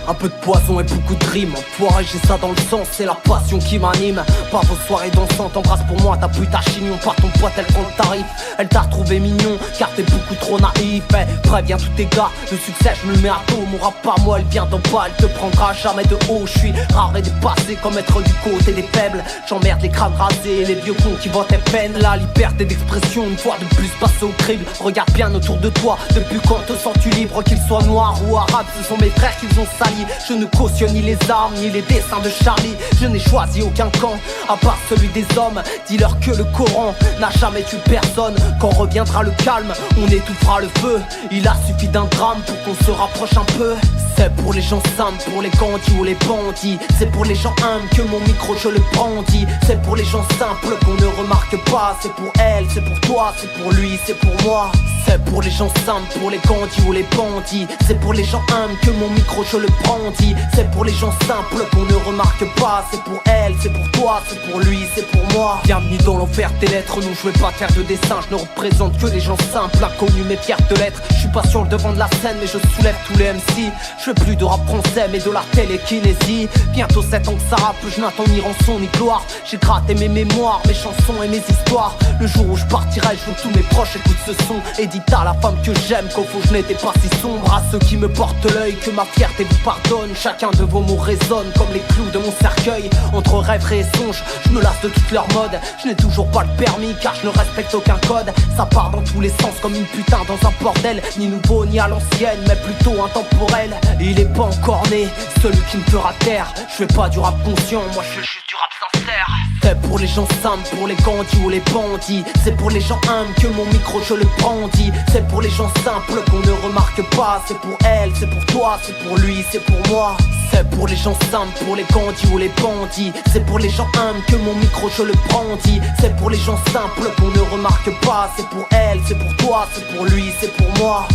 Un peu de poison et beaucoup de rimes. Enfoiré, j'ai ça dans le sang, c'est la passion qui m'anime. Pas vos soirées dansantes, embrasse pour moi ta pute à chignon. Par ton pote, elle prend le tarif. Elle t'a retrouvé mignon, car t'es beaucoup trop naïf. Préviens tous tes gars, le succès je me le mets à dos. Mon rap pas moi, elle vient d'en bas, elle te prendra jamais de haut. Je suis rare et dépassé comme être du côté des faibles. J'emmerde les crânes rasés, les vieux cons qui votent peine. La liberté d'expression, une fois de plus passé au crible. Regarde bien autour de toi, depuis quand te sens-tu libre? Qu'ils soient noirs ou arabes, ce sont mes frères qu'ils ont sali. Je ne cautionne ni les armes, ni les dessins de Charlie. Je n'ai choisi aucun camp, à part celui des hommes. Dis-leur que le Coran n'a jamais tué personne. Quand reviendra le calme, on étouffera le feu. Il a suffi d'un drame pour qu'on se rapproche un peu. C'est pour les gens simples, pour les gandis ou les bandits. C'est pour les gens humbles que mon micro je le brandis. C'est pour les gens simples qu'on ne remarque pas. C'est pour elle, c'est pour toi, c'est pour lui, c'est pour moi. C'est pour les gens simples, pour les gandis ou les bandits. C'est pour les gens humbles que mon micro je le brandis. C'est pour les gens simples qu'on ne remarque pas. C'est pour elle, c'est pour toi, c'est pour lui, c'est pour moi. Bienvenue dans l'enfer des lettres, non je vais pas faire de dessin. Je ne représente que les gens simples, inconnus mais fiers de l'être. Je suis pas sur le devant de la scène mais je soulève tous les MC. Je fais plus de rap français mais de la télékinésie. Bientôt 7 ans que ça rappe, je n'attends ni rançon ni gloire. J'ai gratté mes mémoires, mes chansons et mes histoires. Le jour où je partirai, je veux que tous mes proches écoutent ce son. Et dites à la femme que j'aime qu'au fond je n'étais pas si sombre. À ceux qui me portent l'œil, que ma fierté vous pardonne. Chacun de vos mots résonne comme les clous de mon cercueil. Entre rêve et songe, je me lasse de toutes leurs modes. Je n'ai toujours pas le permis car je ne respecte aucun code. Ça part dans tous les sens comme une putain dans un bordel. Ni nouveau ni à l'ancienne mais plutôt intemporel. Il est pas encore né, celui qui me fera taire. Je fais pas du rap conscient, moi je fais juste du rap sincère. C'est pour les gens simples, pour les gandis ou les bandits. C'est pour les gens humbles que mon micro je le brandis. C'est pour les gens simples qu'on ne remarque pas. C'est pour elle, c'est pour toi, c'est pour lui, c'est pour moi. C'est pour les gens simples, pour les gandis ou les bandits. C'est pour les gens humbles que mon micro je le brandis. C'est pour les gens simples qu'on ne remarque pas. C'est pour elle, c'est pour toi, c'est pour lui, c'est pour moi.